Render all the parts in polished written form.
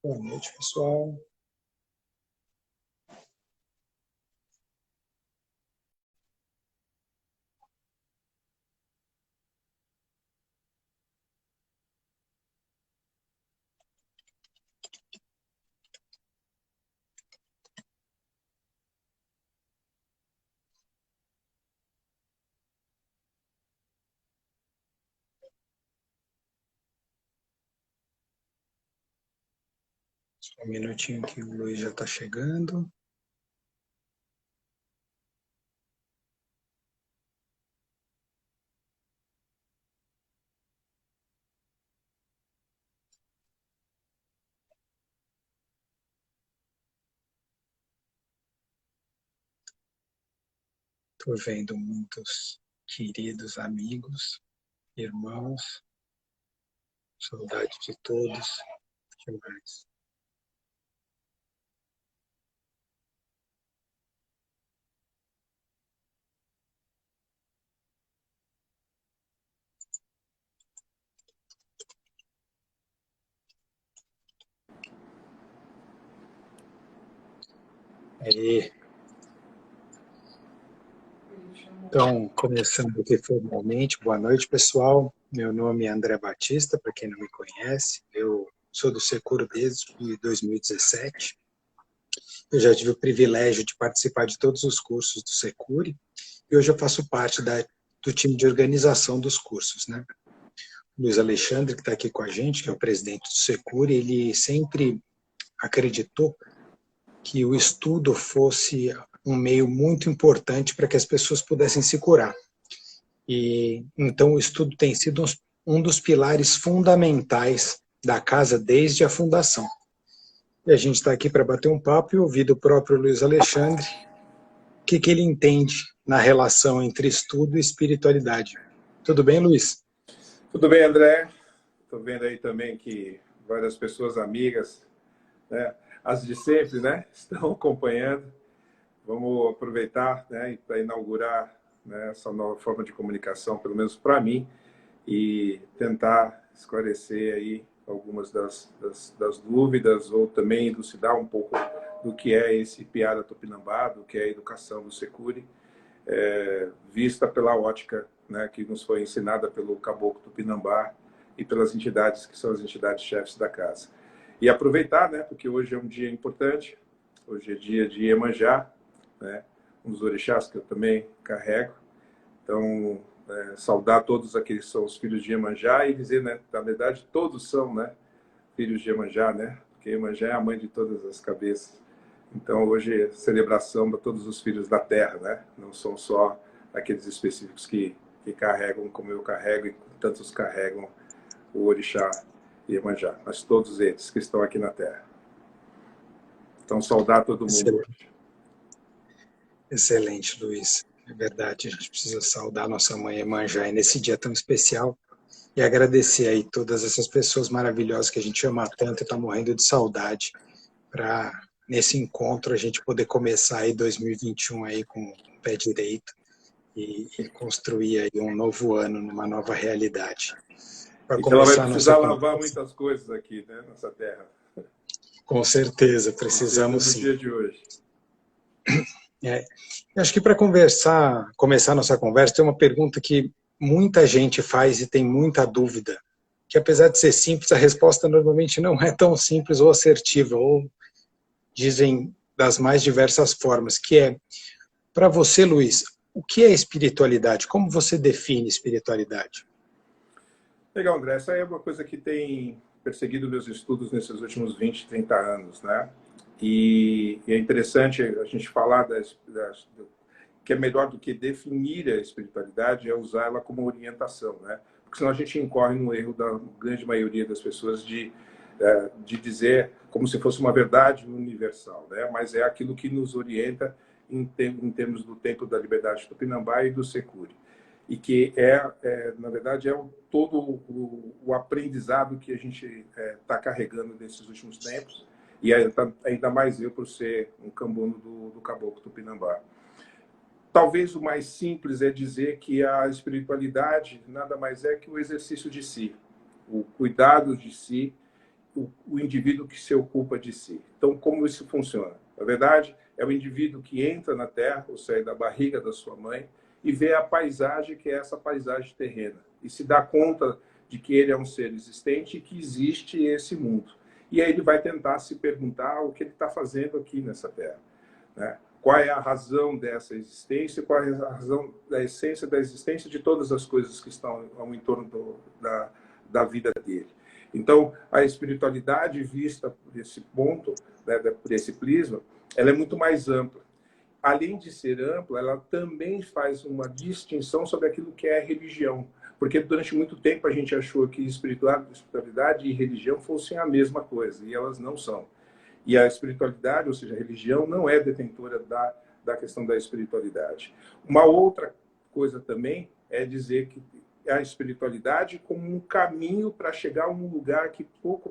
Boa noite, pessoal. Só um minutinho que o Luiz já está chegando. Estou vendo muitos queridos amigos, irmãos, saudade de todos. O que mais? Aí. Então, começando aqui formalmente, boa noite, pessoal. Meu nome é André Batista, para quem não me conhece. Eu sou do Securi desde 2017. Eu já tive o privilégio de participar de todos os cursos do Securi e hoje eu faço parte do time de organização dos cursos, né? O Luiz Alexandre, que está aqui com a gente, que é o presidente do Securi, ele sempre acreditou que o estudo fosse um meio muito importante para que as pessoas pudessem se curar. E então o estudo tem sido um dos pilares fundamentais da casa desde a fundação. E a gente está aqui para bater um papo e ouvir do próprio Luiz Alexandre o que ele entende na relação entre estudo e espiritualidade. Tudo bem, Luiz? Tudo bem, André. Estou vendo aí também que várias pessoas amigas, né, as de sempre, né, estão acompanhando. Vamos aproveitar, né, para inaugurar, né, essa nova forma de comunicação, pelo menos para mim, e tentar esclarecer aí algumas das dúvidas ou também elucidar um pouco do que é esse Piara Tupinambá, do que é a educação do Securi, vista pela ótica, né, que nos foi ensinada pelo Caboclo Tupinambá e pelas entidades que são as entidades chefes da casa. E aproveitar, né, porque hoje é um dia importante, hoje é dia de Iemanjá, né, um dos orixás que eu também carrego. Então, saudar todos aqueles que são os filhos de Iemanjá e dizer, né, na verdade, todos são, né, filhos de Iemanjá, né, porque Iemanjá é a mãe de todas as cabeças. Então, hoje é celebração para todos os filhos da terra, né? Não são só aqueles específicos que carregam, como eu carrego, e tantos carregam o orixá Iemanjá, mas todos eles que estão aqui na terra. Então, saudar todo mundo hoje. Excelente, Luiz. É verdade, a gente precisa saudar nossa mãe Iemanjá nesse dia tão especial e agradecer aí todas essas pessoas maravilhosas que a gente ama tanto e está morrendo de saudade, para nesse encontro a gente poder começar aí 2021 aí com o pé direito e construir aí um novo ano, numa nova realidade. Para começar, ela vai precisar lavar muitas coisas aqui, né, nessa terra. Com certeza, precisamos sim. No dia de hoje. Acho que para começar nossa conversa, tem uma pergunta que muita gente faz e tem muita dúvida, que apesar de ser simples, a resposta normalmente não é tão simples ou assertiva, ou dizem das mais diversas formas, que é, para você, Luiz, o que é espiritualidade? Como você define espiritualidade? Legal, André. Essa é uma coisa que tem perseguido meus estudos nesses últimos 20, 30 anos, né? E é interessante a gente falar que é melhor do que definir a espiritualidade é usar ela como orientação, né? Porque senão a gente incorre no erro da grande maioria das pessoas de dizer como se fosse uma verdade universal, né? Mas é aquilo que nos orienta em termos do tempo da liberdade do Tupinambá e do Securi. E que na verdade, todo o aprendizado que a gente está carregando nesses últimos tempos, e ainda mais eu por ser um cambuno do Caboclo Tupinambá. Talvez o mais simples é dizer que a espiritualidade nada mais é que o exercício de si, o cuidado de si o indivíduo que se ocupa de si. Então, como isso funciona? Na verdade, é o indivíduo que entra na Terra, ou sai da barriga da sua mãe, e vê a paisagem, que é essa paisagem terrena, e se dá conta de que ele é um ser existente e que existe esse mundo. E aí ele vai tentar se perguntar o que ele está fazendo aqui nessa Terra, né? Qual é a razão dessa existência, qual é a razão da essência da existência de todas as coisas que estão ao entorno da vida dele. Então, a espiritualidade vista por esse ponto, né, por esse prisma, ela é muito mais ampla. Além de ser ampla, ela também faz uma distinção sobre aquilo que é religião. Porque durante muito tempo a gente achou que espiritualidade e religião fossem a mesma coisa, e elas não são. E a espiritualidade, ou seja, a religião, não é detentora da questão da espiritualidade. Uma outra coisa também é dizer que a espiritualidade como um caminho para chegar a um lugar que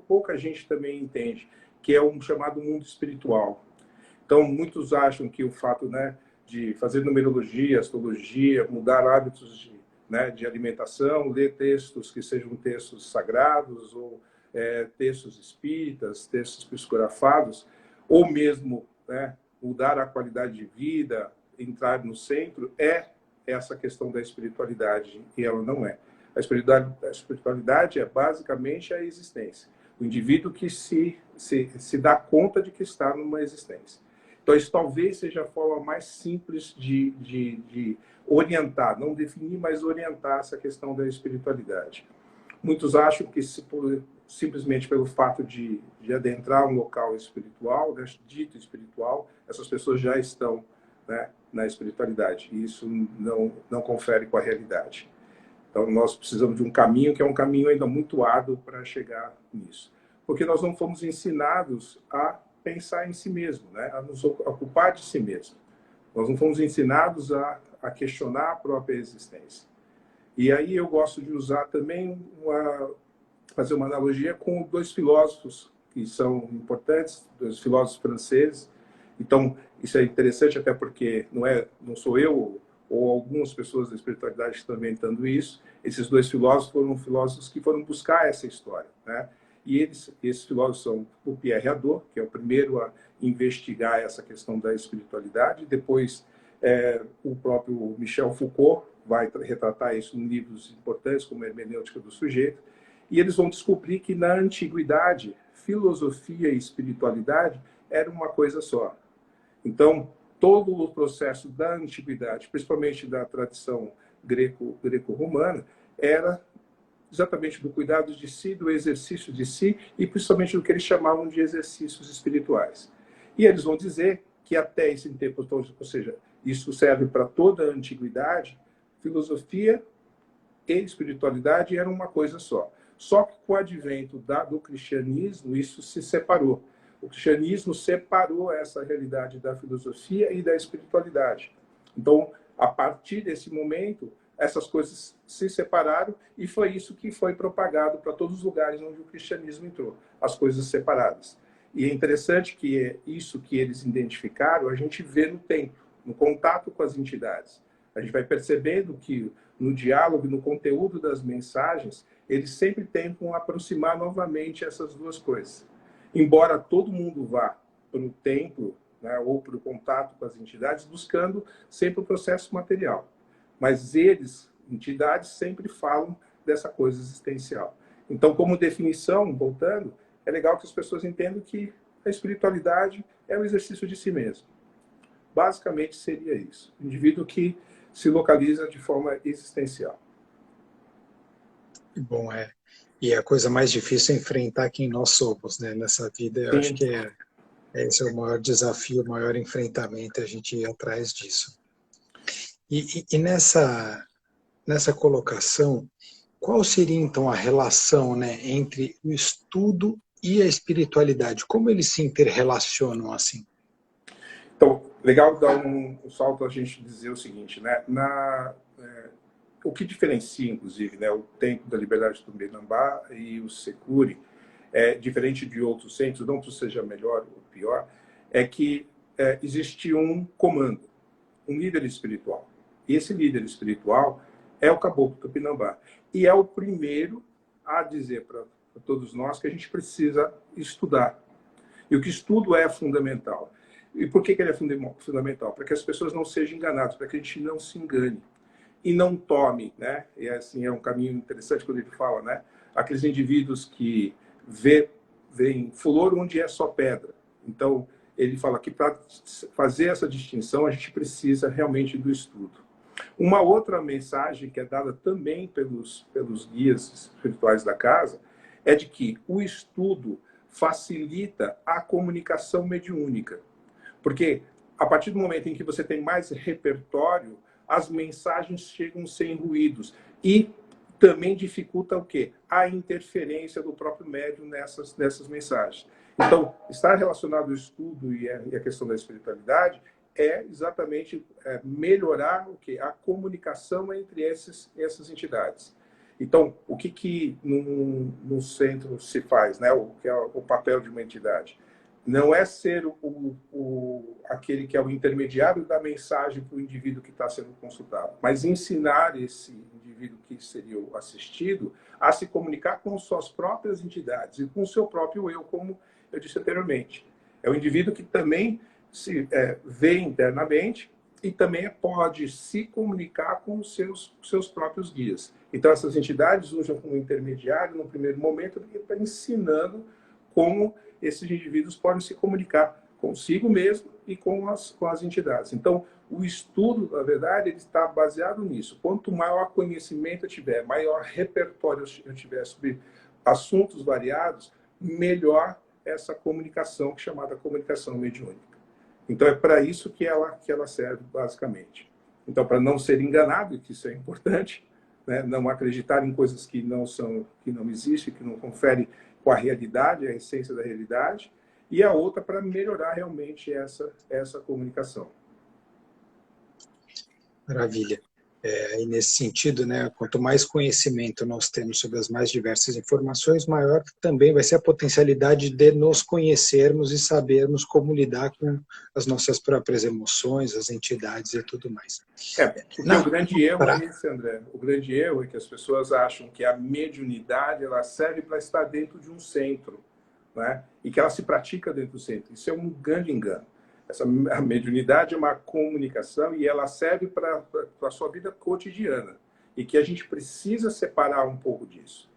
pouca gente também entende, que é um chamado mundo espiritual. Então, muitos acham que o fato, né, de fazer numerologia, astrologia, mudar hábitos de alimentação, ler textos que sejam textos sagrados ou textos espíritas, textos psicografados, ou mesmo, né, mudar a qualidade de vida, entrar no centro, é essa questão da espiritualidade, e ela não é. A espiritualidade é basicamente a existência. O indivíduo que se dá conta de que está numa existência. Então, isso talvez seja a forma mais simples de orientar, não definir, mas orientar essa questão da espiritualidade. Muitos acham que simplesmente pelo fato de adentrar um local espiritual, né, dito espiritual, essas pessoas já estão, né, na espiritualidade. E isso não confere com a realidade. Então, nós precisamos de um caminho que é um caminho ainda muito árduo para chegar nisso. Porque nós não fomos ensinados a pensar em si mesmo, né, a nos ocupar de si mesmo. Nós não fomos ensinados a questionar a própria existência. E aí eu gosto de usar também fazer uma analogia com dois filósofos que são importantes, dois filósofos franceses. Então, isso é interessante até porque não sou eu ou algumas pessoas da espiritualidade que estão inventando isso. Esses dois filósofos foram filósofos que foram buscar essa história, né? E esses filósofos são o Pierre Hadot, que é o primeiro a investigar essa questão da espiritualidade, depois o próprio Michel Foucault vai retratar isso em livros importantes, como a Hermenêutica do Sujeito, e eles vão descobrir que na antiguidade, filosofia e espiritualidade eram uma coisa só. Então, todo o processo da antiguidade, principalmente da tradição greco-romana, era exatamente do cuidado de si, do exercício de si, e principalmente do que eles chamavam de exercícios espirituais. E eles vão dizer que até esse tempo, ou seja, isso serve para toda a antiguidade, filosofia e espiritualidade eram uma coisa só. Só que com o advento do cristianismo, isso se separou. O cristianismo separou essa realidade da filosofia e da espiritualidade. Então, a partir desse momento, essas coisas se separaram e foi isso que foi propagado para todos os lugares onde o cristianismo entrou, as coisas separadas. E é interessante que isso que eles identificaram, a gente vê no tempo, no contato com as entidades. A gente vai percebendo que no diálogo, no conteúdo das mensagens, eles sempre tentam aproximar novamente essas duas coisas. Embora todo mundo vá para o templo, né, ou para o contato com as entidades, buscando sempre o processo material. Mas entidades, sempre falam dessa coisa existencial. Então, como definição, voltando, é legal que as pessoas entendam que a espiritualidade é o exercício de si mesmo. Basicamente seria isso. O indivíduo que se localiza de forma existencial. Bom, e a coisa mais difícil é enfrentar quem nós somos, né? Nessa vida, eu acho que esse é o maior desafio, o maior enfrentamento, a gente ir atrás disso. E nessa colocação, qual seria então a relação, né, entre o estudo e a espiritualidade? Como eles se interrelacionam assim? Então, legal dar um salto a gente dizer o seguinte, né? O que diferencia, inclusive, né, o Templo da Liberdade do Tupinambá e o Securi, diferente de outros centros, não que seja melhor ou pior, é que existe um comando, um líder espiritual. E esse líder espiritual é o Caboclo Tupinambá. E é o primeiro a dizer para para todos nós, que a gente precisa estudar. E o que estudo é fundamental. E por que ele é fundamental? Para que as pessoas não sejam enganadas, para que a gente não se engane. E não tome, né? E assim, é um caminho interessante quando ele fala, né? Aqueles indivíduos que veem flor onde é só pedra. Então, ele fala que para fazer essa distinção, a gente precisa realmente do estudo. Uma outra mensagem que é dada também pelos guias espirituais da casa é de que o estudo facilita a comunicação mediúnica. Porque a partir do momento em que você tem mais repertório, as mensagens chegam sem ruídos. E também dificulta o quê? A interferência do próprio médium nessas mensagens. Então, estar relacionado ao estudo e a questão da espiritualidade é exatamente melhorar o quê? A comunicação entre essas entidades. Então, o que no centro se faz, né? O que é o papel de uma entidade? Não é ser aquele que é o intermediário da mensagem para o indivíduo que está sendo consultado, mas ensinar esse indivíduo que seria o assistido a se comunicar com suas próprias entidades e com o seu próprio eu, como eu disse anteriormente. É o indivíduo que também se vê internamente e também pode se comunicar com os seus próprios guias. Então, essas entidades usam como intermediário, no primeiro momento, para ensinando como esses indivíduos podem se comunicar consigo mesmo e com as entidades. Então, o estudo, na verdade, ele está baseado nisso. Quanto maior conhecimento eu tiver, maior repertório eu tiver sobre assuntos variados, melhor essa comunicação, que é chamada comunicação mediúnica. Então, é para isso que ela serve, basicamente. Então, para não ser enganado, que isso é importante, né? Não acreditar em coisas que não existem, que não conferem com a realidade, a essência da realidade, e a outra para melhorar realmente essa comunicação. Maravilha. E nesse sentido, né, quanto mais conhecimento nós temos sobre as mais diversas informações, maior também vai ser a potencialidade de nos conhecermos e sabermos como lidar com as nossas próprias emoções, as entidades e tudo mais. Porque o grande erro é esse, André. O grande erro é que as pessoas acham que a mediunidade ela serve para estar dentro de um centro, né? E que ela se pratica dentro do centro. Isso é um grande engano. A mediunidade é uma comunicação e ela serve para a sua vida cotidiana. E que a gente precisa separar um pouco disso.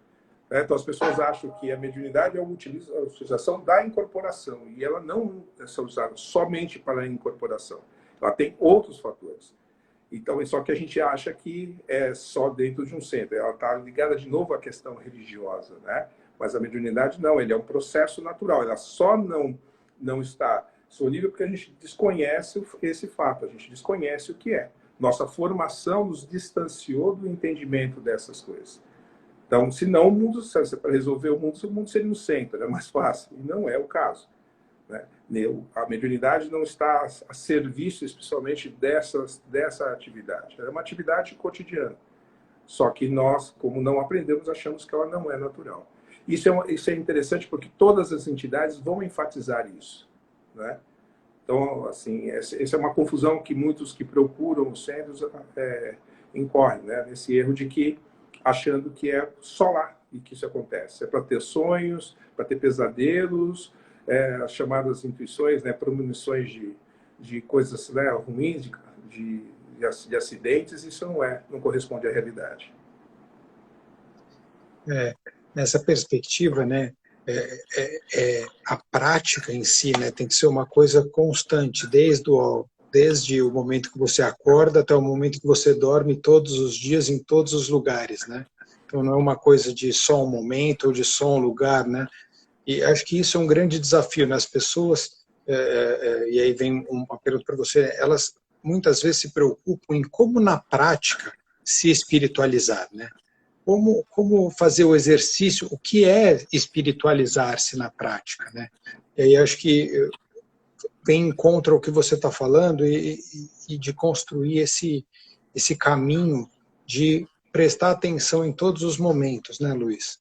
Né? Então, as pessoas acham que a mediunidade é a utilização da incorporação. E ela não é usada somente para a incorporação. Ela tem outros fatores. Então, só que a gente acha que é só dentro de um centro. Ela está ligada de novo à questão religiosa, né? Mas a mediunidade não, ele é um processo natural. Ela só não está disponível porque a gente desconhece esse fato, a gente desconhece o que é. Nossa formação nos distanciou do entendimento dessas coisas. Então, se não, o mundo, para resolver o mundo seria no centro, é mais fácil. E não é o caso. Né? A mediunidade não está a serviço, especialmente dessa atividade. É uma atividade cotidiana. Só que nós, como não aprendemos, achamos que ela não é natural. Isso é interessante porque todas as entidades vão enfatizar isso. Né? Então, assim, essa é uma confusão que muitos que procuram os centros incorrem, né? Nesse erro de que, achando que é só lá e que isso acontece. É para ter sonhos, para ter pesadelos, as chamadas intuições, né? Premonições de coisas, né, ruins, de acidentes, isso não corresponde à realidade. Nessa perspectiva, né, a prática em si, né, tem que ser uma coisa constante, desde o momento que você acorda até o momento que você dorme, todos os dias, em todos os lugares, né? Então não é uma coisa de só um momento ou de só um lugar, né? E acho que isso é um grande desafio nas pessoas, e aí vem uma pergunta para você, elas muitas vezes se preocupam em como na prática se espiritualizar, né? Como fazer o exercício, o que é espiritualizar-se na prática, né? E aí acho que vem contra o que você está falando e de construir esse caminho de prestar atenção em todos os momentos, né, Luiz?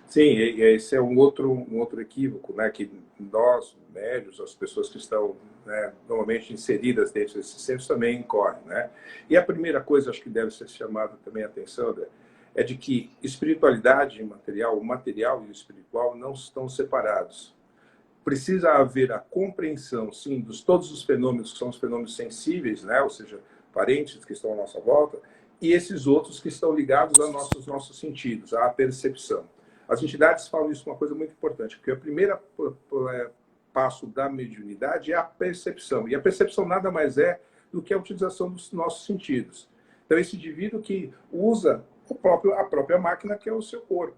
Sim, esse é um outro equívoco, né, que nós, médios, as pessoas que estão, né, normalmente inseridas dentro desses centros também incorrem, né? E a primeira coisa, acho que deve ser chamada também a atenção, é de que espiritualidade e material, o material e o espiritual não estão separados. Precisa haver a compreensão, sim, de todos os fenômenos que são os fenômenos sensíveis, né? Ou seja, parentes que estão à nossa volta, e esses outros que estão ligados a nossos sentidos, à percepção. As entidades falam isso uma coisa muito importante, porque o primeiro passo da mediunidade é a percepção. E a percepção nada mais é do que a utilização dos nossos sentidos. Então, esse indivíduo que usa a própria máquina, que é o seu corpo.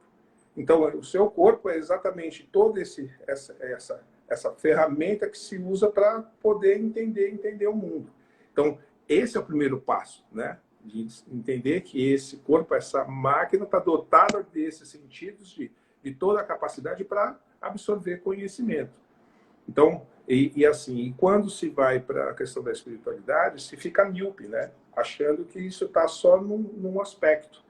Então, o seu corpo é exatamente toda essa ferramenta que se usa para poder entender o mundo. Então, esse é o primeiro passo, né? De entender que esse corpo, essa máquina, está dotada desses sentidos, de toda a capacidade para absorver conhecimento. Então, assim, quando se vai para a questão da espiritualidade, se fica míope, né? Achando que isso está só num aspecto.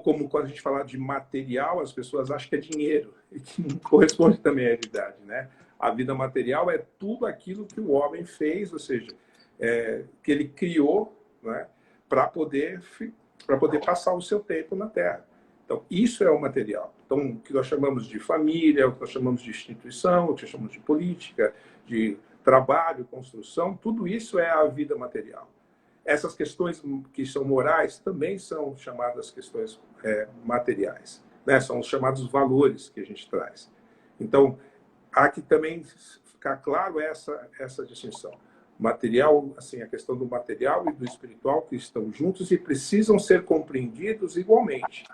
Como quando a gente fala de material, as pessoas acham que é dinheiro, e que não corresponde também à realidade, né? A vida material é tudo aquilo que o homem fez, ou seja, que ele criou, né? Para poder passar o seu tempo na Terra. Então, isso é o material. Então, o que nós chamamos de família, o que nós chamamos de instituição, o que nós chamamos de política, de trabalho, construção, tudo isso é a vida material. Essas questões que são morais também são chamadas questões materiais, né? São os chamados valores que a gente traz. Então, há que também ficar claro essa distinção. Material, assim, a questão do material e do espiritual que estão juntos e precisam ser compreendidos igualmente.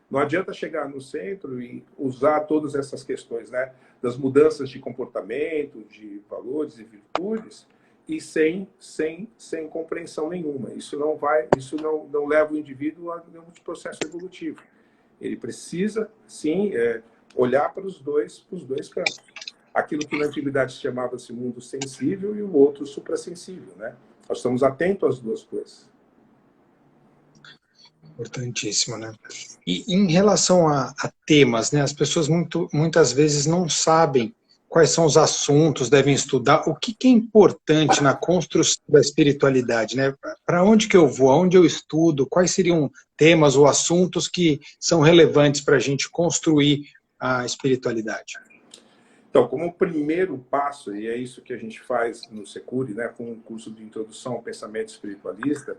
Não adianta chegar no centro e usar todas essas questões, né, das mudanças de comportamento, de valores e virtudes, e sem compreensão nenhuma. Isso não leva o indivíduo a nenhum processo evolutivo. Ele precisa, sim, olhar para os dois campos. Aquilo que na antiguidade se chamava-se mundo sensível e o outro suprassensível, né? Nós estamos atentos às duas coisas. Importantíssimo, né? E em relação a temas, né? As pessoas muitas vezes não sabem quais são os assuntos, devem estudar, o que é importante na construção da espiritualidade, né? Para onde que eu vou, aonde eu estudo, quais seriam temas ou assuntos que são relevantes para a gente construir a espiritualidade? Então, como primeiro passo, e é isso que a gente faz no Securi, né, com um curso de introdução ao pensamento espiritualista,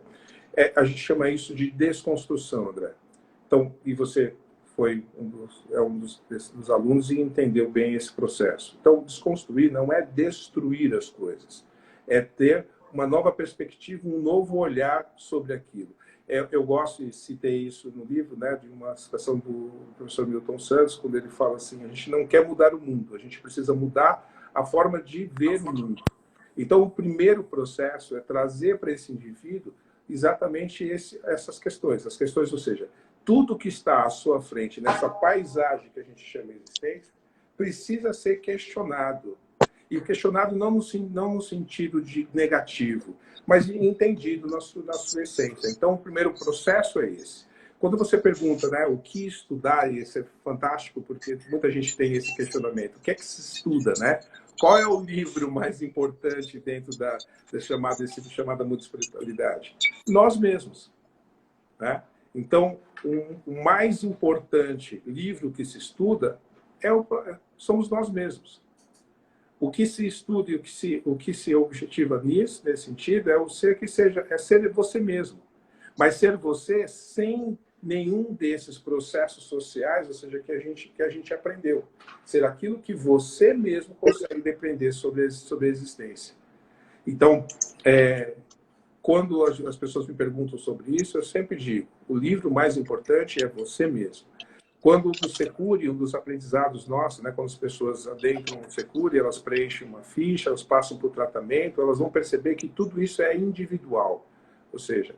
a gente chama isso de desconstrução, André. Então, e você foi um dos alunos e entendeu bem esse processo. Então, desconstruir não é destruir as coisas, é ter uma nova perspectiva, um novo olhar sobre aquilo. Eu gosto, e citei isso no livro, né, de uma citação do professor Milton Santos, quando ele fala assim: a gente não quer mudar o mundo, a gente precisa mudar a forma de ver o mundo. Então, o primeiro processo é trazer para esse indivíduo exatamente essas questões. As questões, ou seja, tudo que está à sua frente, nessa paisagem que a gente chama de existência, precisa ser questionado. E questionado não no sentido de negativo, mas entendido na sua essência. Então, o primeiro processo é esse. Quando você pergunta, né, o que estudar, e isso é fantástico, porque muita gente tem esse questionamento. O que é que se estuda, né? Qual é o livro mais importante dentro da chamada multiespiritualidade? Nós mesmos, né? Então, o mais importante livro que se estuda somos nós mesmos. O que se estuda e o que se objetiva nesse sentido é ser você mesmo. Mas ser você sem nenhum desses processos sociais, ou seja, que a gente aprendeu. Ser aquilo que você mesmo consegue depender sobre a existência. Então, quando as pessoas me perguntam sobre isso, eu sempre digo: o livro mais importante é você mesmo. Quando do Securi, um dos aprendizados nossos, né, quando as pessoas adentram o Securi, elas preenchem uma ficha, elas passam por tratamento, elas vão perceber que tudo isso é individual. Ou seja,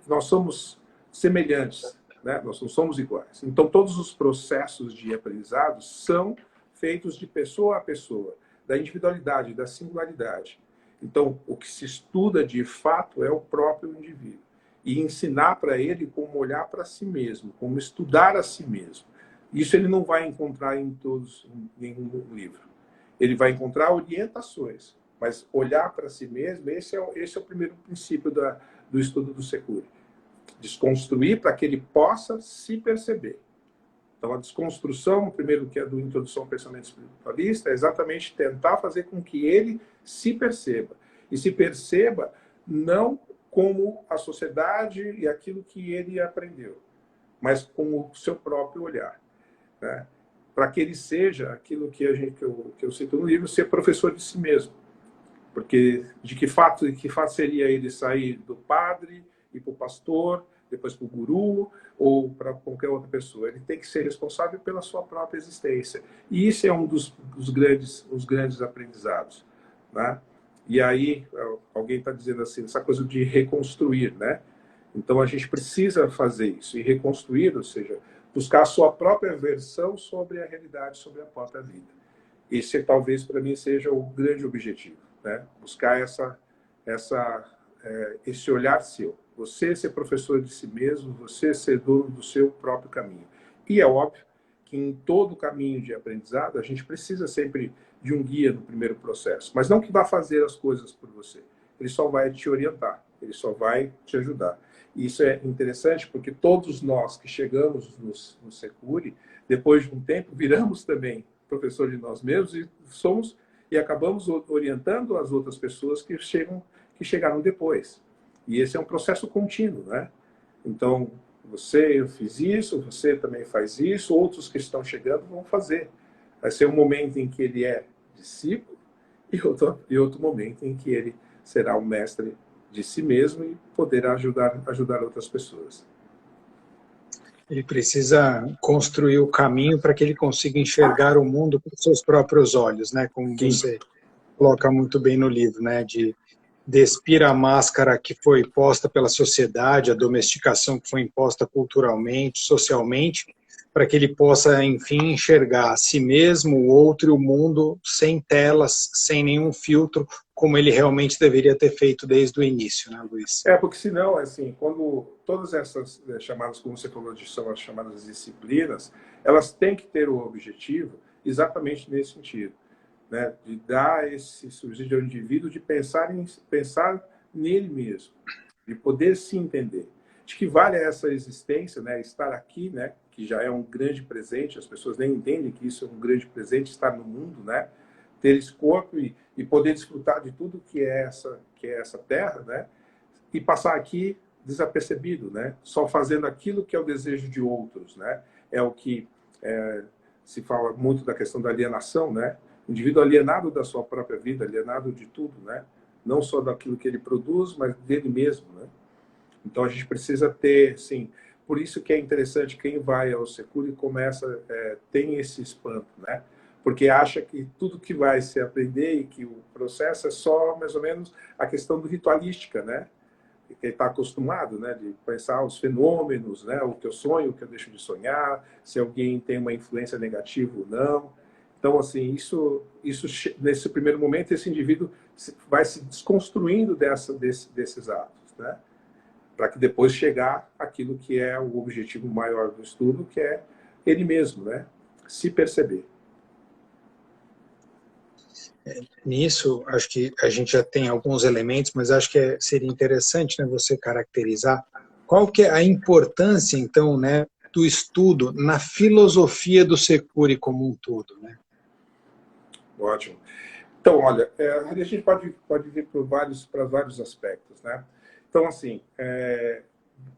nós somos semelhantes, né? Nós não somos iguais. Então, todos os processos de aprendizado são feitos de pessoa a pessoa, da individualidade, da singularidade. Então, o que se estuda de fato é o próprio indivíduo. E ensinar para ele como olhar para si mesmo, como estudar a si mesmo. Isso ele não vai encontrar em nenhum livro. Ele vai encontrar orientações, mas olhar para si mesmo, esse é o primeiro princípio do estudo do Securi. Desconstruir para que ele possa se perceber. Então, a desconstrução, primeiro, que é do Introdução ao Pensamento Espiritualista, é exatamente tentar fazer com que ele se perceba. E se perceba não como a sociedade e aquilo que ele aprendeu, mas com o seu próprio olhar, né? Para que ele seja aquilo que eu cito no livro, ser professor de si mesmo. Porque de que fato seria ele sair do padre e para o pastor, depois para o guru ou para qualquer outra pessoa? Ele tem que ser responsável pela sua própria existência. E isso é um dos grandes aprendizados, né? E aí, alguém está dizendo assim, essa coisa de reconstruir, né? Então, a gente precisa fazer isso. E reconstruir, ou seja, buscar a sua própria versão sobre a realidade, sobre a própria vida. Esse, talvez, para mim, seja o grande objetivo, né? Buscar esse olhar seu. Você ser professor de si mesmo, você ser dono do seu próprio caminho. E é óbvio que em todo caminho de aprendizado, a gente precisa sempre de um guia no primeiro processo. Mas não que vá fazer as coisas por você. Ele só vai te orientar, ele só vai te ajudar. E isso é interessante porque todos nós que chegamos no Securi, depois de um tempo, viramos também professor de nós mesmos e acabamos orientando as outras pessoas que chegaram depois. E esse é um processo contínuo, né? Então, eu fiz isso, você também faz isso, outros que estão chegando vão fazer. Vai ser um momento em que ele é discípulo e outro momento em que ele será um mestre de si mesmo e poderá ajudar outras pessoas. Ele precisa construir o caminho para que ele consiga enxergar o mundo com seus próprios olhos, né? Como Sim. você coloca muito bem no livro, né? De despir a máscara que foi posta pela sociedade, a domesticação que foi imposta culturalmente, socialmente, para que ele possa, enfim, enxergar a si mesmo, o outro e o mundo sem telas, sem nenhum filtro, como ele realmente deveria ter feito desde o início, né, Luiz? Porque senão, assim, quando todas essas chamadas, como você falou, são as chamadas disciplinas, elas têm que ter o objetivo exatamente nesse sentido, né? De dar esse subsídio ao indivíduo de pensar nele mesmo, de poder se entender. De que vale essa existência, né? Estar aqui, né? Que já é um grande presente, as pessoas nem entendem que isso é um grande presente, estar no mundo, né? Ter esse corpo e poder desfrutar de tudo que é essa terra, né? E passar aqui desapercebido, né? Só fazendo aquilo que é o desejo de outros, né? É o que se fala muito da questão da alienação, né? O indivíduo alienado da sua própria vida, alienado de tudo, né? Não só daquilo que ele produz, mas dele mesmo, né? Então a gente precisa ter, sim. Por isso que é interessante quem vai ao Securi começa tem esse espanto, né? Porque acha que tudo que vai se aprender e que o processo é só mais ou menos a questão do ritualística, né? Que está acostumado, né, de pensar os fenômenos, né, o que eu sonho, o que eu deixo de sonhar, se alguém tem uma influência negativa ou não. Então, assim, isso nesse primeiro momento, esse indivíduo vai se desconstruindo desses atos, né, para que depois chegar àquilo que é o objetivo maior do estudo, que é ele mesmo, né, se perceber. Nisso, acho que a gente já tem alguns elementos, mas acho que seria interessante, né, você caracterizar qual que é a importância, então, né, do estudo na filosofia do Securi como um todo, né? Ótimo. Então, olha, a gente pode vir para vários aspectos, né? Então, assim,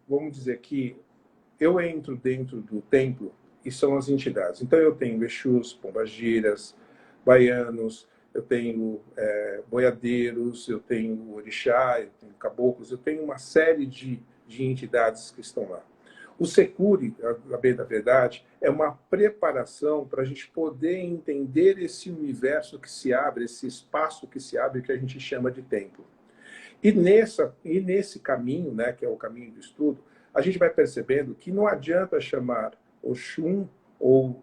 vamos dizer que eu entro dentro do templo e são as entidades. Então, eu tenho Exus, Pombagiras, Baianos, eu tenho boiadeiros, eu tenho orixá, eu tenho caboclos, eu tenho uma série de entidades que estão lá. O Securi, a bem da verdade, é uma preparação para a gente poder entender esse universo que se abre, esse espaço que se abre, que a gente chama de templo. E nesse caminho, né, que é o caminho do estudo, a gente vai percebendo que não adianta chamar Oxum ou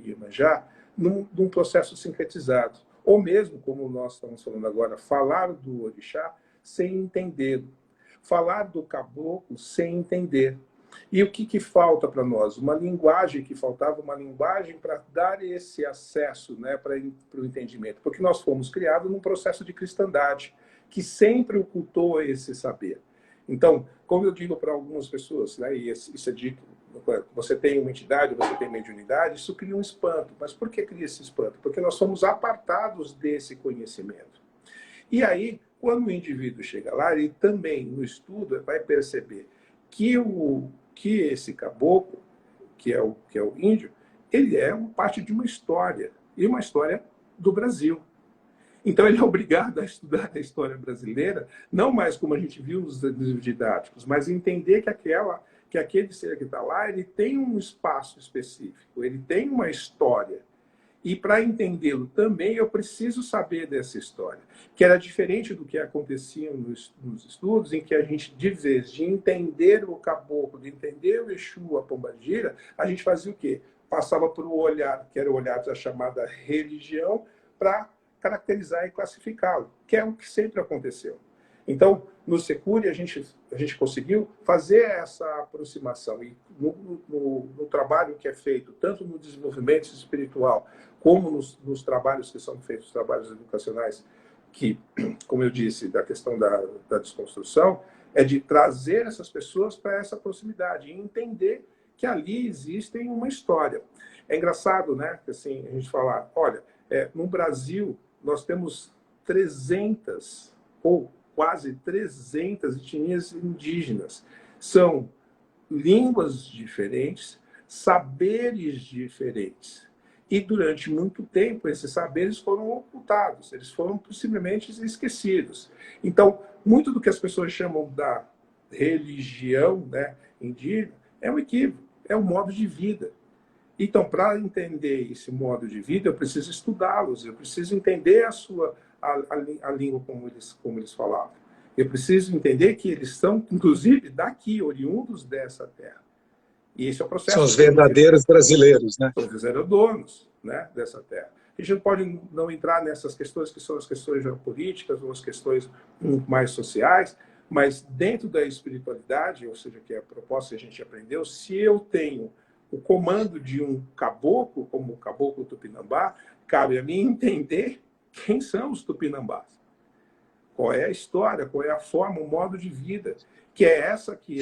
Iemanjá num processo sincretizado. Ou mesmo, como nós estamos falando agora, falar do orixá sem entendê-lo. Falar do caboclo sem entender. E o que falta para nós? Uma linguagem que faltava, uma linguagem para dar esse acesso, né, para o entendimento. Porque nós fomos criados num processo de cristandade, que sempre ocultou esse saber. Então, como eu digo para algumas pessoas, né, e isso é dito, você tem uma entidade, você tem mediunidade, isso cria um espanto. Mas por que cria esse espanto? Porque nós somos apartados desse conhecimento. E aí, quando o indivíduo chega lá, ele também, no estudo, vai perceber que esse caboclo, que é o índio, ele é uma parte de uma história, e uma história do Brasil. Então, ele é obrigado a estudar a história brasileira, não mais como a gente viu nos livros didáticos, mas entender que aquele ser que está lá, ele tem um espaço específico, ele tem uma história. E para entendê-lo também, eu preciso saber dessa história, que era diferente do que acontecia nos estudos, em que a gente, de vez de entender o caboclo, de entender o Exu, a pombagira, a gente fazia o quê? Passava por um olhar, que era o olhar da chamada religião, para caracterizar e classificá-lo, que é o que sempre aconteceu. Então, no Securi, a gente conseguiu fazer essa aproximação. E no trabalho que é feito, tanto no desenvolvimento espiritual, como nos trabalhos que são feitos, trabalhos educacionais, que, como eu disse, da questão da desconstrução, é de trazer essas pessoas para essa proximidade e entender que ali existe uma história. É engraçado, né, que assim, a gente falar, olha, no Brasil, nós temos 300 ou quase 300 etnias indígenas. São línguas diferentes, saberes diferentes. E durante muito tempo, esses saberes foram ocultados, eles foram possivelmente esquecidos. Então, muito do que as pessoas chamam da religião, né, indígena é um equívoco, é um modo de vida. Então, para entender esse modo de vida, eu preciso estudá-los, eu preciso entender a língua como eles falavam. Eu preciso entender que eles são, inclusive, daqui, oriundos dessa terra. E esse é o processo. São os verdadeiros brasileiros, né? São os verdadeiros donos, né, dessa terra. A gente não pode não entrar nessas questões que são as questões geopolíticas ou as questões muito mais sociais, mas dentro da espiritualidade, ou seja, que é a proposta que a gente aprendeu, se eu tenho o comando de um caboclo, como o caboclo tupinambá, cabe a mim entender quem são os tupinambás. Qual é a história, qual é a forma, o modo de vida, que é essa que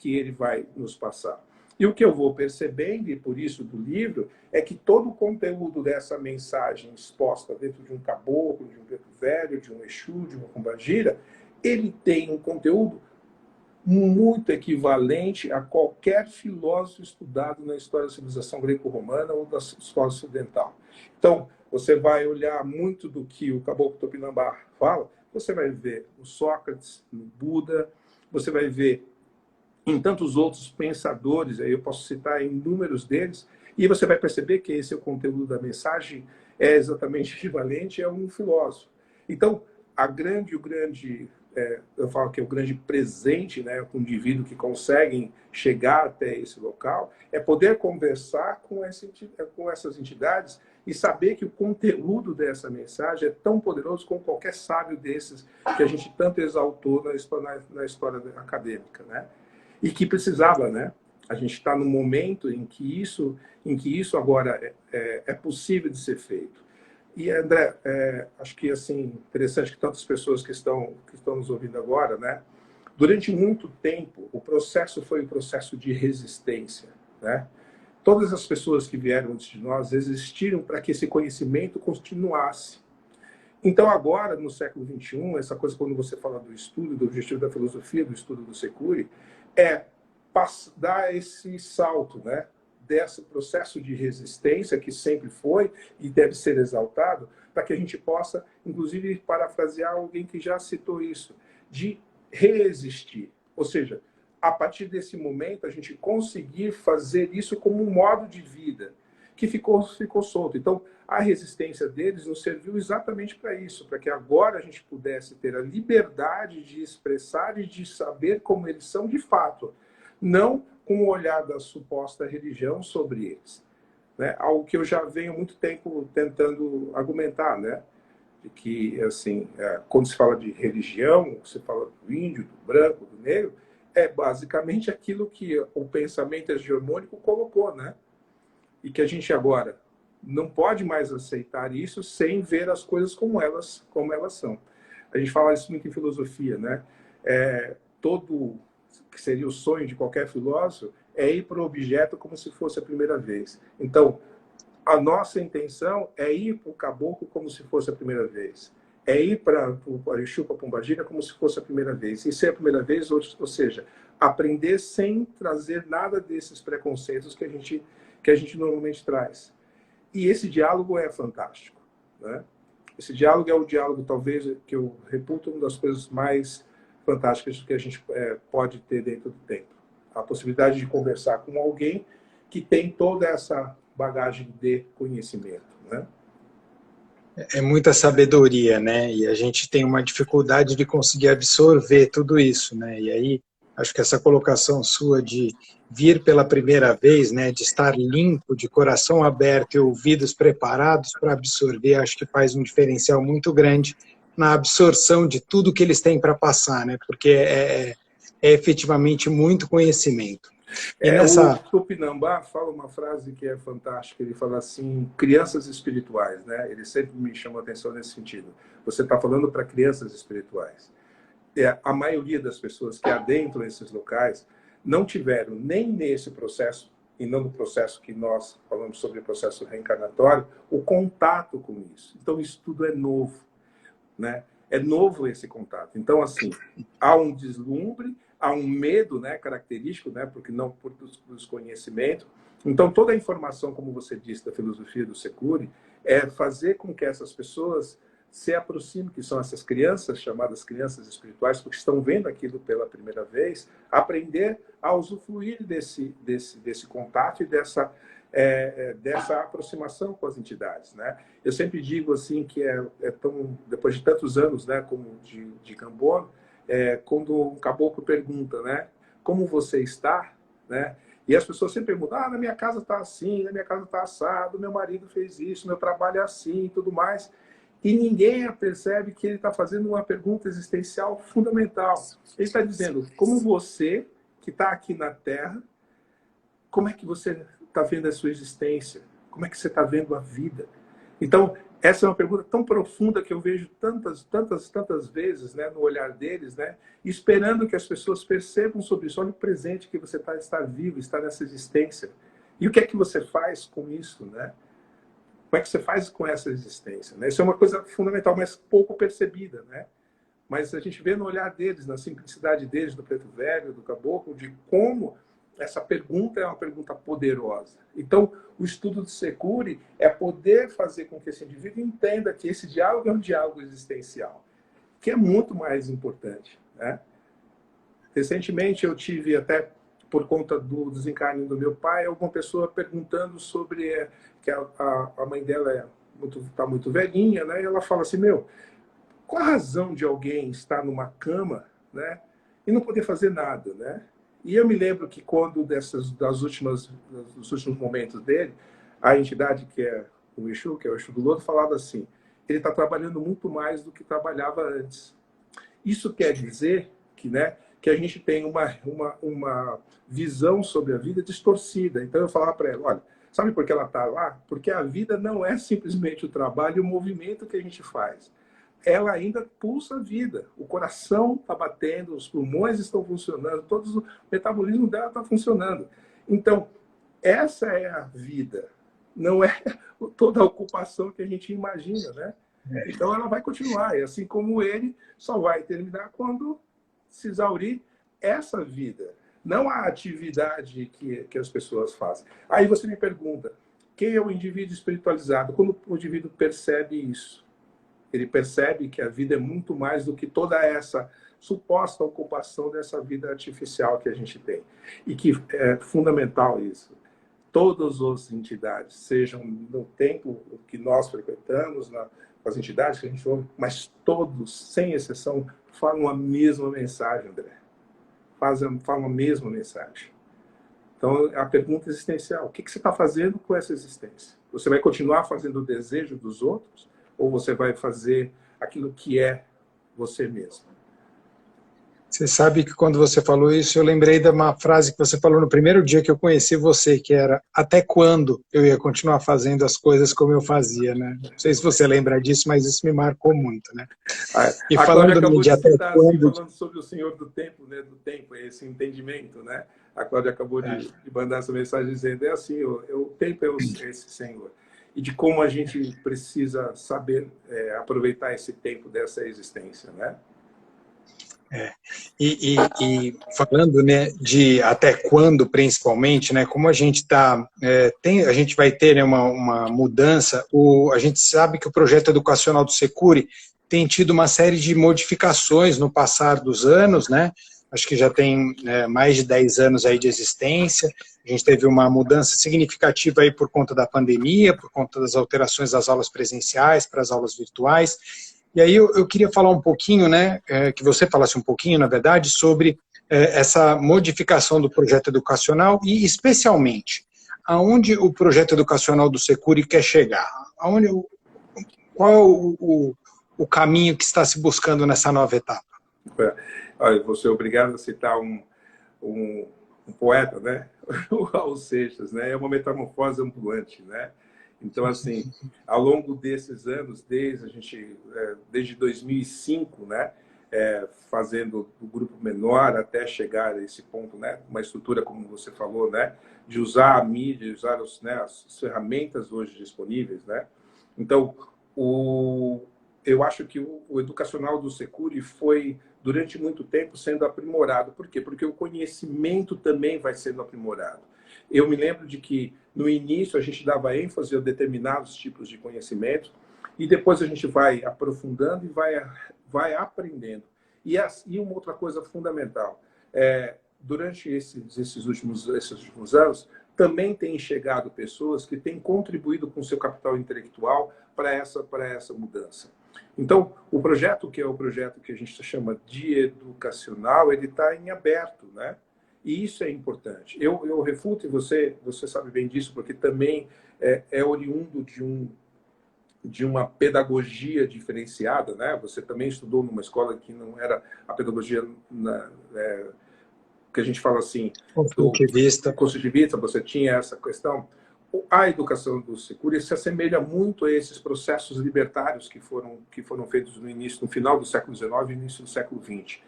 ele vai nos passar. E o que eu vou percebendo, e por isso do livro, é que todo o conteúdo dessa mensagem exposta dentro de um caboclo, de um preto velho, de um Exu, de uma pombagira, ele tem um conteúdo muito equivalente a qualquer filósofo estudado na história da civilização greco-romana ou da escola ocidental. Então, você vai olhar muito do que o caboclo tupinambá fala, você vai ver o Sócrates, no Buda, você vai ver em tantos outros pensadores, aí eu posso citar inúmeros deles, e você vai perceber que esse é o conteúdo da mensagem, é exatamente equivalente a um filósofo. Então, eu falo que é o grande presente, né, com o indivíduo que conseguem chegar até esse local, é poder conversar com essas entidades e saber que o conteúdo dessa mensagem é tão poderoso como qualquer sábio desses que a gente tanto exaltou na história acadêmica, né? E que precisava, né? A gente está num momento em que isso agora é possível de ser feito. E, André, acho que assim, interessante que tantas pessoas que estão nos ouvindo agora, né? Durante muito tempo, o processo foi um processo de resistência, né? Todas as pessoas que vieram antes de nós existiram para que esse conhecimento continuasse. Então, agora, no século XXI, essa coisa, quando você fala do estudo, do objetivo da filosofia, do estudo do Securi, é dar esse salto, né? Desse processo de resistência que sempre foi e deve ser exaltado, para que a gente possa, inclusive, parafrasear alguém que já citou isso, de resistir. Ou seja, a partir desse momento, a gente conseguir fazer isso como um modo de vida que ficou solto. Então, a resistência deles nos serviu exatamente para isso, para que agora a gente pudesse ter a liberdade de expressar e de saber como eles são de fato, não com o olhar da suposta religião sobre eles, né? Algo que eu já venho há muito tempo tentando argumentar, né? De que, assim, quando se fala de religião, se fala do índio, do branco, do negro, é basicamente aquilo que o pensamento hegemônico colocou, né? E que a gente agora não pode mais aceitar isso sem ver as coisas como elas são. A gente fala isso muito em filosofia, né? todo, que seria o sonho de qualquer filósofo, é ir para o objeto como se fosse a primeira vez. Então, a nossa intenção é ir para o caboclo como se fosse a primeira vez. É ir para o Orixá, para a Pombagira, como se fosse a primeira vez. E ser a primeira vez, ou seja, aprender sem trazer nada desses preconceitos que a gente normalmente traz. E esse diálogo é fantástico, né? Esse diálogo é o diálogo, talvez, que eu reputo uma das coisas mais fantásticas que a gente pode ter dentro do templo. A possibilidade de conversar com alguém que tem toda essa bagagem de conhecimento, né? É muita sabedoria, né? E a gente tem uma dificuldade de conseguir absorver tudo isso, né? E aí, acho que essa colocação sua de vir pela primeira vez, né? De estar limpo, de coração aberto e ouvidos preparados para absorver, acho que faz um diferencial muito grande na absorção de tudo que eles têm para passar, né? Porque é efetivamente muito conhecimento. E O nessa... Tupinambá fala uma frase que é fantástica. Ele fala assim, crianças espirituais, né? Ele sempre me chamou a atenção nesse sentido. Você está falando para crianças espirituais. A maioria das pessoas que adentram esses locais não tiveram nem nesse processo, e não no processo que nós falamos sobre o processo reencarnatório, o contato com isso. Então, isso tudo é novo, né? É novo esse contato. Então, assim, há um deslumbre, há um medo, né, característico, né, porque não por desconhecimento. Então, toda a informação, como você disse, da filosofia do Securi, é fazer com que essas pessoas se aproximem, que são essas crianças, chamadas crianças espirituais, porque estão vendo aquilo pela primeira vez, aprender a usufruir desse contato e dessa aproximação com as entidades, né? Eu sempre digo assim que depois de tantos anos, né, como de Cambono, quando um caboclo pergunta, né, como você está, né? E as pessoas sempre perguntam, na minha casa está assim, na minha casa está assado, meu marido fez isso, meu trabalho é assim e tudo mais. E ninguém percebe que ele está fazendo uma pergunta existencial fundamental. Ele está dizendo, como você, que está aqui na Terra, como é que você está vendo a sua existência? Como é que você está vendo a vida? Então, essa é uma pergunta tão profunda que eu vejo tantas vezes, né, no olhar deles, né, esperando que as pessoas percebam sobre isso. Olha o presente que você está vivo, está nessa existência. E o que é que você faz com isso, né? Como é que você faz com essa existência? Né? Isso é uma coisa fundamental, mas pouco percebida, né? Mas a gente vê no olhar deles, na simplicidade deles, do preto velho, do caboclo, de como essa pergunta é uma pergunta poderosa. Então, o estudo de Securi é poder fazer com que esse indivíduo entenda que esse diálogo é um diálogo existencial, que é muito mais importante, né? Recentemente, eu tive, até por conta do desencarne do meu pai, alguma pessoa perguntando sobre que a mãe dela está muito velhinha, né? E ela fala assim, qual a razão de alguém estar numa cama, né, e não poder fazer nada, né? E eu me lembro que quando dos últimos momentos dele, a entidade que é o Exu, que é o Exu do Lodo, falava assim, ele está trabalhando muito mais do que trabalhava antes. Isso quer dizer que, né, que a gente tem uma visão sobre a vida distorcida. Então eu falava para ela, olha, sabe por que ela está lá? Porque a vida não é simplesmente o trabalho e o movimento que a gente faz. Ela ainda pulsa a vida. O coração está batendo, os pulmões estão funcionando, o metabolismo dela está funcionando. Então, essa é a vida. Não é toda a ocupação que a gente imagina, né? Então, ela vai continuar. E assim como ele, só vai terminar quando se exaurir essa vida. Não a atividade que as pessoas fazem. Aí você me pergunta, quem é o indivíduo espiritualizado? Quando o indivíduo percebe isso? Ele percebe que a vida é muito mais do que toda essa suposta ocupação dessa vida artificial que a gente tem. E que é fundamental isso. Todas as entidades, sejam no templo que nós frequentamos, as entidades que a gente ouve, mas todos, sem exceção, falam a mesma mensagem, André. Falam a mesma mensagem. Então, a pergunta existencial, o que você está fazendo com essa existência? Você vai continuar fazendo o desejo dos outros? Ou você vai fazer aquilo que é você mesmo? Você sabe que quando você falou isso, eu lembrei de uma frase que você falou no primeiro dia que eu conheci você, que era: até quando eu ia continuar fazendo as coisas como eu fazia, né? Não sei se você lembra disso, mas isso me marcou muito, né? E A Cláudia falando acabou de de até citar, assim, quando... falando sobre o Senhor do Tempo, né? Do tempo, esse entendimento, né? A Cláudia acabou de mandar essa mensagem dizendo, é assim, o tempo é esse Senhor. E de como a gente precisa saber aproveitar esse tempo dessa existência, né? É. E falando, né, de até quando, principalmente, né, como a gente está, a gente vai ter, né, uma mudança. A gente sabe que o projeto educacional do Securi tem tido uma série de modificações no passar dos anos, né? Acho que já tem mais de 10 anos aí de existência. A gente teve uma mudança significativa aí por conta da pandemia, por conta das alterações das aulas presenciais para as aulas virtuais. E aí eu queria falar um pouquinho, né, que você falasse um pouquinho, na verdade, sobre essa modificação do projeto educacional e, especialmente, aonde o projeto educacional do Securi quer chegar? Qual é o caminho que está se buscando nessa nova etapa? Olha, vou ser obrigado a citar um poeta, né? O Raul Seixas, né? É uma metamorfose ambulante, né? Então, assim, ao longo desses anos, desde 2005, né? Fazendo o grupo menor até chegar a esse ponto, né? Uma estrutura, como você falou, né? De usar a mídia, usar as ferramentas hoje disponíveis, né? Então, eu acho que o educacional do Securi foi, durante muito tempo, sendo aprimorado. Por quê? Porque o conhecimento também vai sendo aprimorado. Eu me lembro de que, no início, a gente dava ênfase a determinados tipos de conhecimento e depois a gente vai aprofundando e vai aprendendo. E uma outra coisa fundamental, durante esses últimos anos, também tem chegado pessoas que têm contribuído com o seu capital intelectual para essa mudança. Então, o projeto, que é o projeto que a gente chama de educacional, ele está em aberto, né? E isso é importante. Eu refuto, e você sabe bem disso, porque também é oriundo de uma pedagogia diferenciada, né? Você também estudou numa escola que não era a pedagogia que a gente fala assim, do construtivista, você tinha essa questão. A educação do Securi se assemelha muito a esses processos libertários que foram feitos no final do século XIX e início do século XX.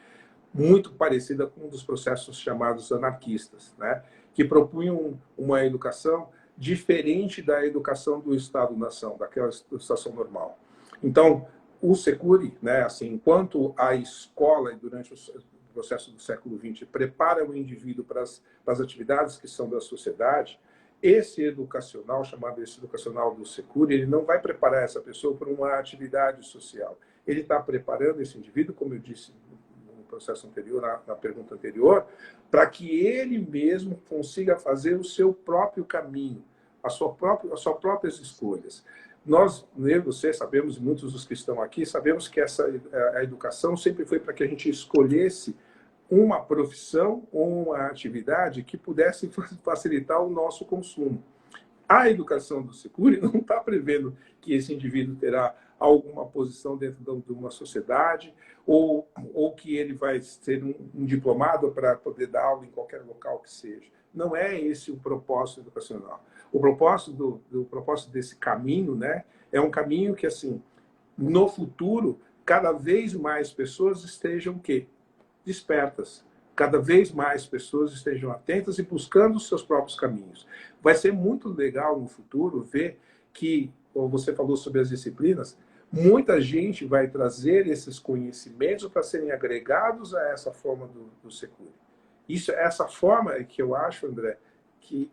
Muito parecida com um dos processos chamados anarquistas, né? Que propunham uma educação diferente da educação do Estado-nação, daquela educação normal. Então, o Securi, né, assim, enquanto a escola, durante o processo do século XX, prepara o indivíduo para as atividades que são da sociedade, esse educacional, chamado esse educacional do Securi, ele não vai preparar essa pessoa para uma atividade social. Ele está preparando esse indivíduo, como eu disse no processo anterior, na pergunta anterior, para que ele mesmo consiga fazer o seu próprio caminho, as suas próprias escolhas. Nós, eu e você, sabemos, e muitos dos que estão aqui, sabemos que a educação sempre foi para que a gente escolhesse uma profissão ou uma atividade que pudesse facilitar o nosso consumo. A educação do Securi não está prevendo que esse indivíduo terá alguma posição dentro de uma sociedade ou que ele vai ser um diplomado para poder dar aula em qualquer local que seja. Não é esse o propósito educacional. O propósito propósito desse caminho, né, é um caminho que, assim, no futuro, cada vez mais pessoas estejam o quê? Despertas. Cada vez mais pessoas estejam atentas e buscando os seus próprios caminhos. Vai ser muito legal no futuro ver que, como você falou sobre as disciplinas, muita gente vai trazer esses conhecimentos para serem agregados a essa forma do Securi. Essa forma é que eu acho, André, que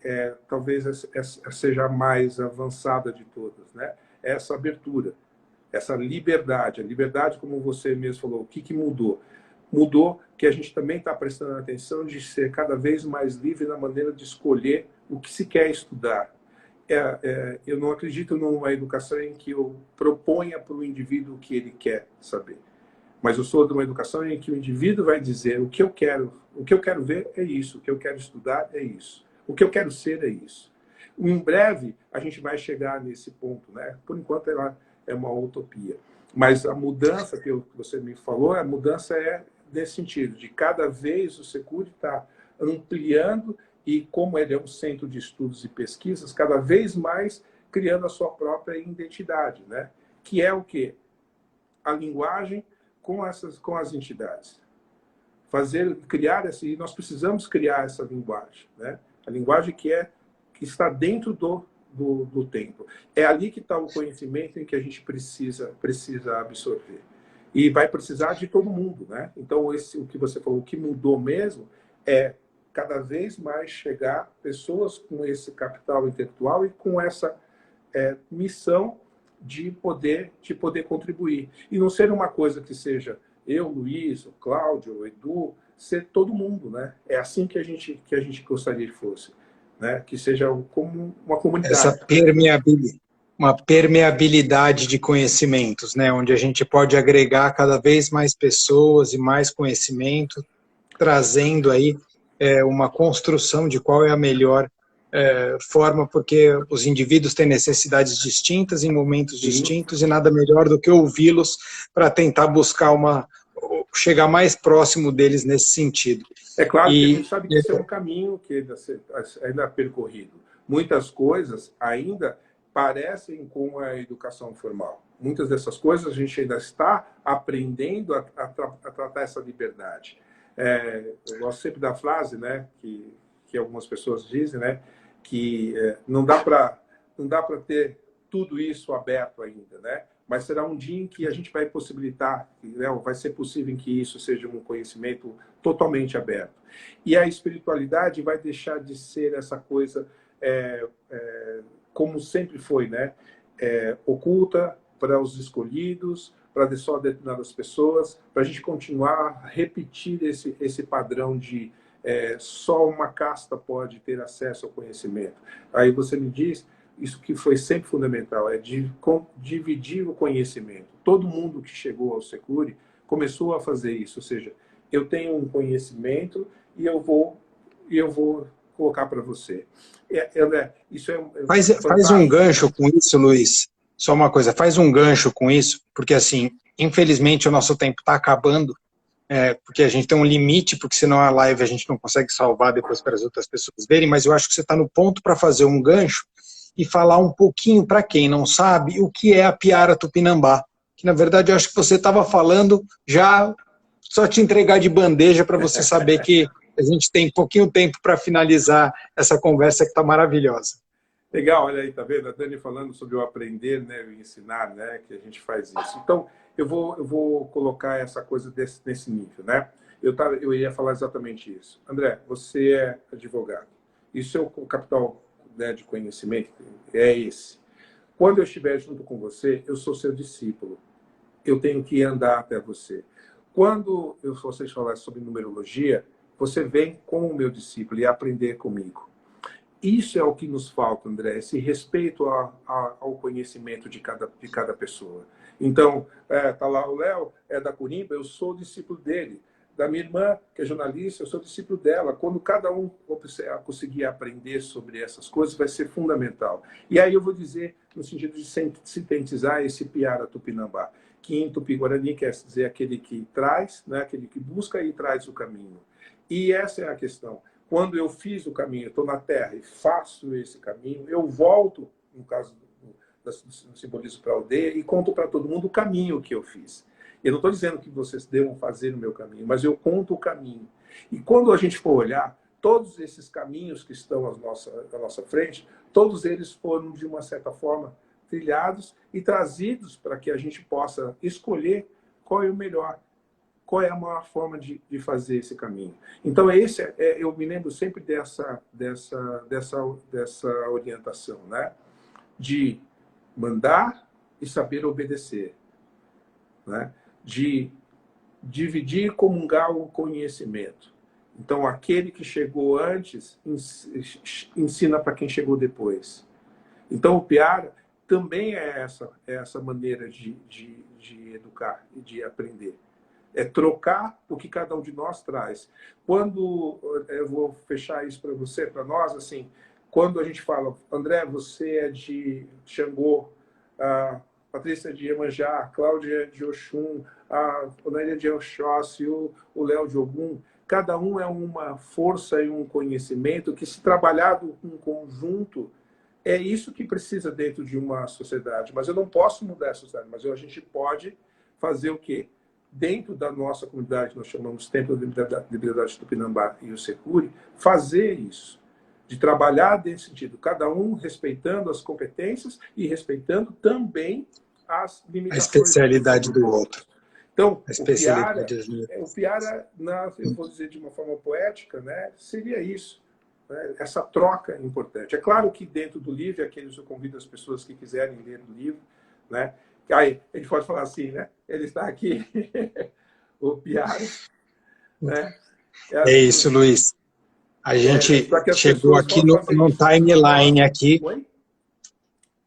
talvez seja a mais avançada de todas, né? Essa abertura, essa liberdade. A liberdade, como você mesmo falou, o que mudou? Mudou que a gente também está prestando atenção de ser cada vez mais livre na maneira de escolher o que se quer estudar. Eu não acredito numa educação em que eu proponha para o indivíduo o que ele quer saber. Mas eu sou de uma educação em que o indivíduo vai dizer o que eu quero ver é isso, o que eu quero estudar é isso, o que eu quero ser é isso. Em breve, a gente vai chegar nesse ponto, né? Por enquanto, ela é uma utopia. Mas a mudança que você me falou, a mudança é nesse sentido, de cada vez o Securi está ampliando e, como ele é um centro de estudos e pesquisas, cada vez mais criando a sua própria identidade, né? Que é o quê? A linguagem com as entidades. E nós precisamos criar essa linguagem, né? A linguagem que está dentro do tempo. É ali que está o conhecimento em que a gente precisa absorver. E vai precisar de todo mundo, né? Então, o que você falou, o que mudou mesmo é cada vez mais chegar pessoas com esse capital intelectual e com essa missão de poder contribuir. E não ser uma coisa que seja eu, Luiz, o Cláudio, o Edu, ser todo mundo, né? É assim que a gente gostaria que fosse, né? Que seja como uma comunidade. Uma permeabilidade de conhecimentos, né? Onde a gente pode agregar cada vez mais pessoas e mais conhecimento, trazendo aí uma construção de qual é a melhor forma, porque os indivíduos têm necessidades distintas em momentos distintos e nada melhor do que ouvi-los para tentar buscar chegar mais próximo deles nesse sentido. É claro que a gente sabe que isso é um caminho que ainda é percorrido. Muitas coisas ainda parecem com a educação formal. Muitas dessas coisas a gente ainda está aprendendo a tratar essa liberdade. Eu gosto sempre da frase, né, que algumas pessoas dizem, né, que não dá para ter tudo isso aberto ainda, né? Mas será um dia em que a gente vai possibilitar, né, vai ser possível em que isso seja um conhecimento totalmente aberto. E a espiritualidade vai deixar de ser essa coisa como sempre foi, né? Oculta para os escolhidos, para só determinadas pessoas, para a gente continuar a repetir esse padrão de só uma casta pode ter acesso ao conhecimento. Aí você me diz, isso que foi sempre fundamental, é dividir o conhecimento. Todo mundo que chegou ao Securi começou a fazer isso, ou seja, eu tenho um conhecimento e eu vou colocar para você. Isso faz um gancho com isso, Luiz. Só uma coisa, faz um gancho com isso, porque assim, infelizmente o nosso tempo está acabando, porque a gente tem um limite, porque senão a live a gente não consegue salvar depois para as outras pessoas verem, mas eu acho que você está no ponto para fazer um gancho e falar um pouquinho, para quem não sabe, o que é a Piara Tupinambá. Que, na verdade, eu acho que você estava falando já, só te entregar de bandeja para você saber que a gente tem pouquinho tempo para finalizar essa conversa que está maravilhosa. Legal, olha aí, tá vendo? A Dani falando sobre o aprender, né, o ensinar, né, que a gente faz isso. Então, eu vou colocar essa coisa nesse nível, né? Eu ia falar exatamente isso. André, você é advogado. E o seu capital, né, de conhecimento é esse. Quando eu estiver junto com você, eu sou seu discípulo. Eu tenho que andar até você. Quando vocês falarem sobre numerologia, você vem com o meu discípulo e aprender comigo. Isso é o que nos falta, André, esse respeito ao conhecimento de cada pessoa. Então, tá lá o Léo, é da Corimba, eu sou discípulo dele. Da minha irmã, que é jornalista, eu sou discípulo dela. Quando cada um conseguir aprender sobre essas coisas, vai ser fundamental. E aí eu vou dizer, no sentido de sintetizar esse Piara Tupinambá, que em Tupi-Guarani quer dizer aquele que traz, né, aquele que busca e traz o caminho. E essa é a questão. Quando eu fiz o caminho, estou na Terra e faço esse caminho, eu volto, no caso do simbolismo para a aldeia, e conto para todo mundo o caminho que eu fiz. Eu não estou dizendo que vocês devam fazer o meu caminho, mas eu conto o caminho. E quando a gente for olhar, todos esses caminhos que estão à nossa frente, todos eles foram, de uma certa forma, trilhados e trazidos para que a gente possa escolher qual é o melhor, qual é a maior forma de fazer esse caminho. Então, eu me lembro sempre dessa orientação, né? De mandar e saber obedecer, né? De dividir e comungar o conhecimento. Então, aquele que chegou antes ensina para quem chegou depois. Então, o Piara também é essa maneira de educar e de aprender. É trocar o que cada um de nós traz. Quando eu vou fechar isso para você, para nós, assim, quando a gente fala, André, você é de Xangô, Patrícia de Iemanjá, a Cláudia de Oxum, a Onélia de Oxóssi, o Léo de Ogum. Cada um é uma força e um conhecimento que, se trabalhado em conjunto, é isso que precisa dentro de uma sociedade. Mas eu não posso mudar a sociedade, mas a gente pode fazer o quê? Dentro da nossa comunidade, nós chamamos Templo de Liberdade Tupinambá e o Securi, fazer isso, de trabalhar nesse sentido, cada um respeitando as competências e respeitando também as limitações. A especialidade do outro. Então, o Piara, eu vou dizer de uma forma poética, né, seria isso. Né, essa troca é importante. É claro que dentro do livro, eu convido as pessoas que quiserem ler o livro, né, aí a gente pode falar assim, né, ele está aqui, o Piara. Né, assim, é isso, Luiz. A gente chegou aqui num timeline aqui. Oi?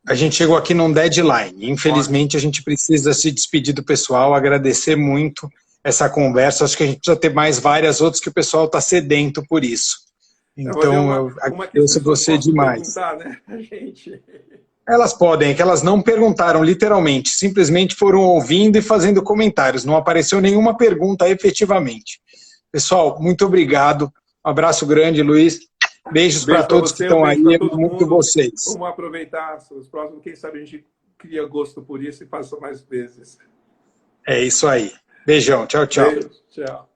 A gente chegou aqui num deadline. Infelizmente, a gente precisa se despedir do pessoal, agradecer muito essa conversa. Acho que a gente precisa ter mais várias outras, que o pessoal está sedento por isso. Então, eu agradeço você demais. Né, gente? Elas podem, é que elas não perguntaram, literalmente. Simplesmente foram ouvindo e fazendo comentários. Não apareceu nenhuma pergunta efetivamente. Pessoal, muito obrigado. Um abraço grande, Luiz. Beijos para todos que estão aí, muito vocês. Vamos aproveitar os próximos, quem sabe a gente cria gosto por isso e faça mais vezes. É isso aí. Beijão, tchau, tchau. Beijo, tchau.